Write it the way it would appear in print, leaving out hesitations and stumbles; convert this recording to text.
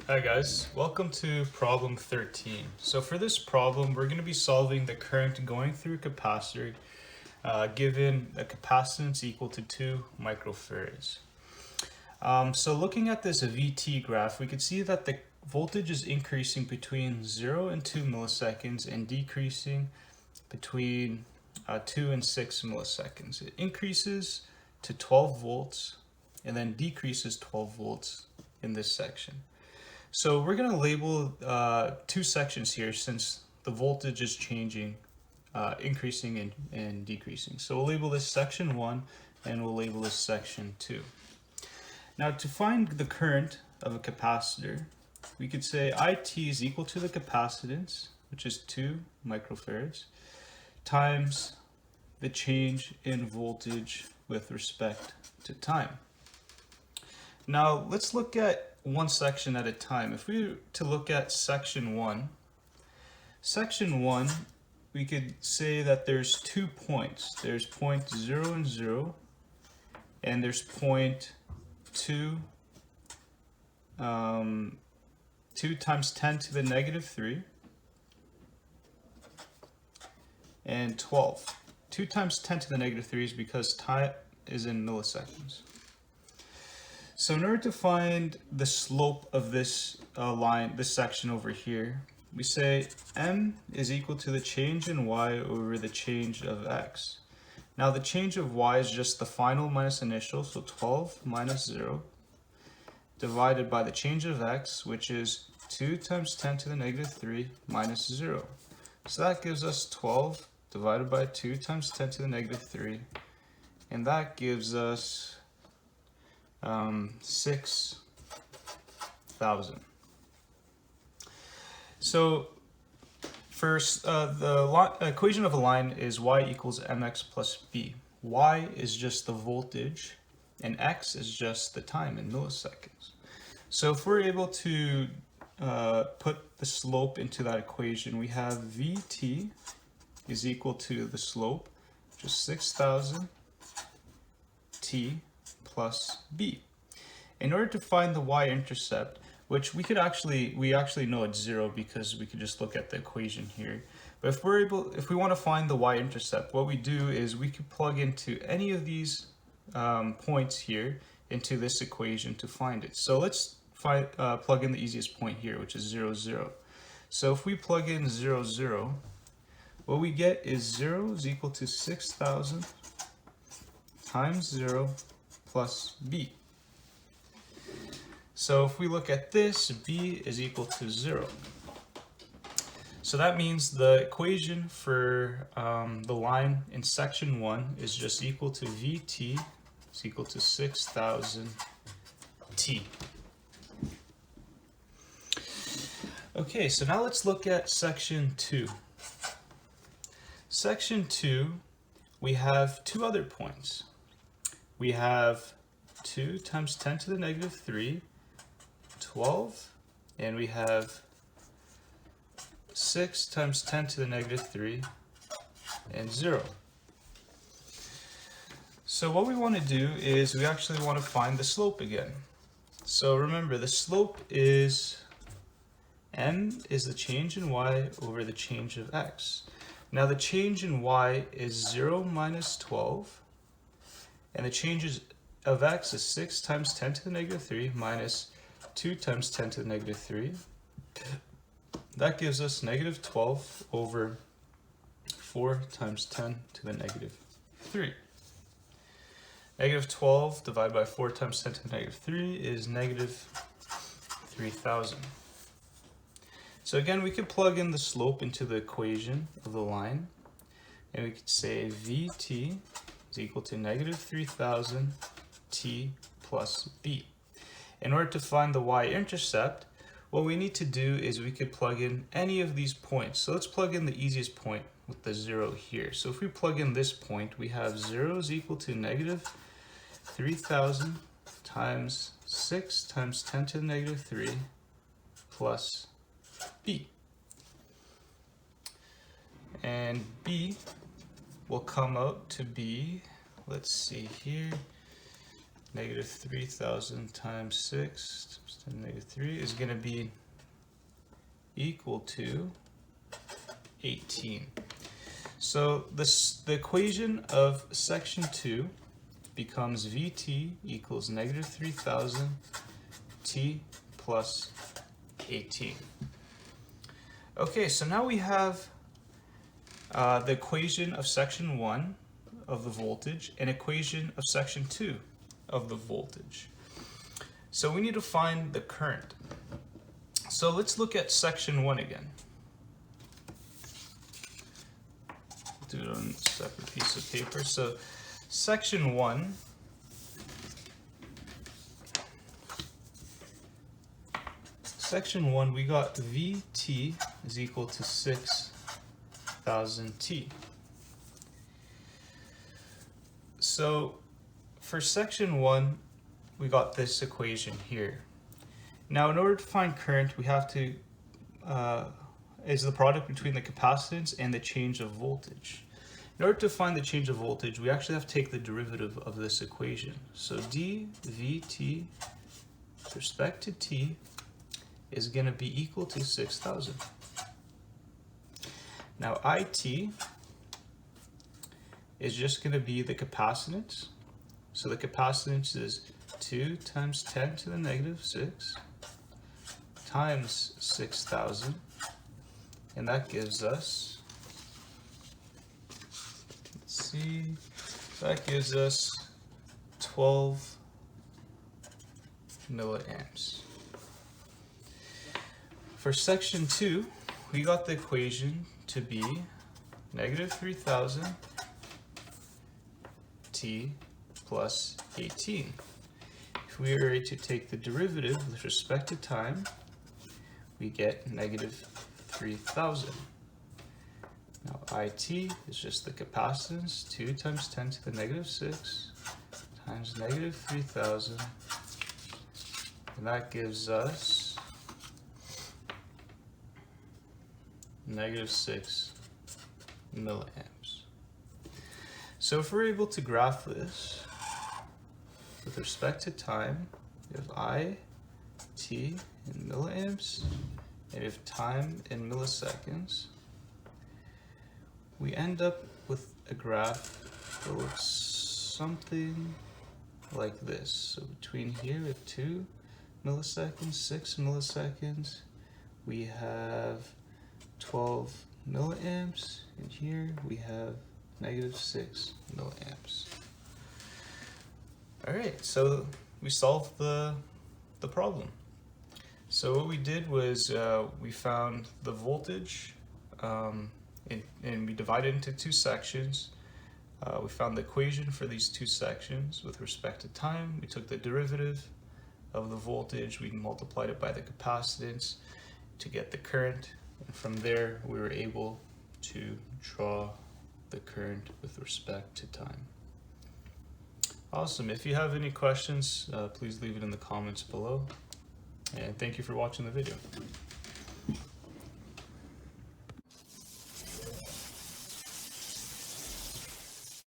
Hi guys, welcome to problem 13. So for this problem, we're going to be solving the current going through a capacitor given a capacitance equal to 2 microfarads. So looking at this VT graph, we can see that the voltage is increasing between 0 and 2 milliseconds and decreasing between 2 and 6 milliseconds. It increases to 12 volts and then decreases 12 volts in this section. So we're going to label two sections here since the voltage is changing, increasing and decreasing. So we'll label this section 1 and we'll label this section 2. Now to find the current of a capacitor, we could say IT is equal to the capacitance, which is 2 microfarads, times the change in voltage with respect to time. Now let's look at one section at a time. If we were to look at section 1, we could say that there's 2 points. There's point 0 and 0, and there's point 2, 2 times 10 to the negative 3, and 12. 2 times 10 to the negative 3 is because time is in milliseconds. So in order to find the slope of this line, this section over here, we say m is equal to the change in y over the change of x. Now the change of y is just the final minus initial, so 12 minus 0, divided by the change of x, which is 2 times 10 to the negative 3 minus 0. So that gives us 12 divided by 2 times 10 to the negative 3, and that gives us 6,000. So first, the equation of a line is y equals mx plus b. Y is just the voltage, and x is just the time in milliseconds. So if we're able to put the slope into that equation, we have Vt is equal to the slope, which is 6,000 t plus b. In order to find the y-intercept, which we actually know it's 0 because we could just look at the equation here. But if we want to find the y-intercept, what we do is we could plug into any of these points here into this equation to find it. So let's plug in the easiest point here, which is 0, 0. So if we plug in 0, 0, what we get is 0 is equal to 6,000 times 0 plus b. So if we look at this, b is equal to 0. So that means the equation for the line in section 1 is just equal to Vt is equal to 6,000 t. Okay, so now let's look at section 2. Section 2, we have two other points. We have 2 times 10 to the negative 3, 12, and we have 6 times 10 to the negative 3, and 0. So what we want to do is we actually want to find the slope again. So remember, the slope is m is the change in y over the change of x. Now the change in y is 0 minus 12, and the changes of x is 6 times 10 to the negative 3 minus 2 times 10 to the negative 3. That gives us negative 12 over 4 times 10 to the negative 3. Negative 12 divided by 4 times 10 to the negative 3 is negative 3,000. So again, we could plug in the slope into the equation of the line, and we could say Vt is equal to negative 3,000 t plus b. In order to find the y-intercept, what we need to do is we could plug in any of these points. So let's plug in the easiest point with the 0 here. So if we plug in this point, we have 0 is equal to negative 3,000 times 6 times 10 to the negative 3 plus b. And b will come out to be, let's see here, negative 3,000 times 6 times 10 to the negative 3 is going to be equal to 18. So the equation of section 2 becomes Vt equals negative 3,000 t plus 18. Okay, so now we have the equation of section 1 of the voltage and equation of section 2 of the voltage. So we need to find the current. So let's look at section 1 again. Do it on a separate piece of paper. So section 1 we got Vt is equal to 6,000 T. So for section 1 we got this equation here. Now in order to find current we have to is the product between the capacitance and the change of voltage. In order to find the change of voltage, we actually have to take the derivative of this equation. So dVt with respect to t is going to be equal to 6,000. Now it is just going to be the capacitance. So the capacitance is 2 times 10 to the negative 6 times 6,000. And that gives us, let's see, that gives us 12 milliamps. For section 2, we got the equation to be negative 3,000 t plus 18. If we were to take the derivative with respect to time, we get negative 3,000. Now it is just the capacitance, 2 times 10 to the negative 6 times negative 3,000, and that gives us negative 6 milliamps. So if we're able to graph this with respect to time, we have it in milliamps, and if time in milliseconds, we end up with a graph that looks something like this. So between here at 2 milliseconds, 6 milliseconds, we have 12 milliamps, and here we have negative 6 milliamps. Alright, so we solved the problem. So what we did was we found the voltage and we divided into two sections. We found the equation for these two sections with respect to time. We took the derivative of the voltage, we multiplied it by the capacitance to get the current, and from there we were able to draw the current with respect to time. Awesome. If you have any questions, please leave it in the comments below. And thank you for watching the video.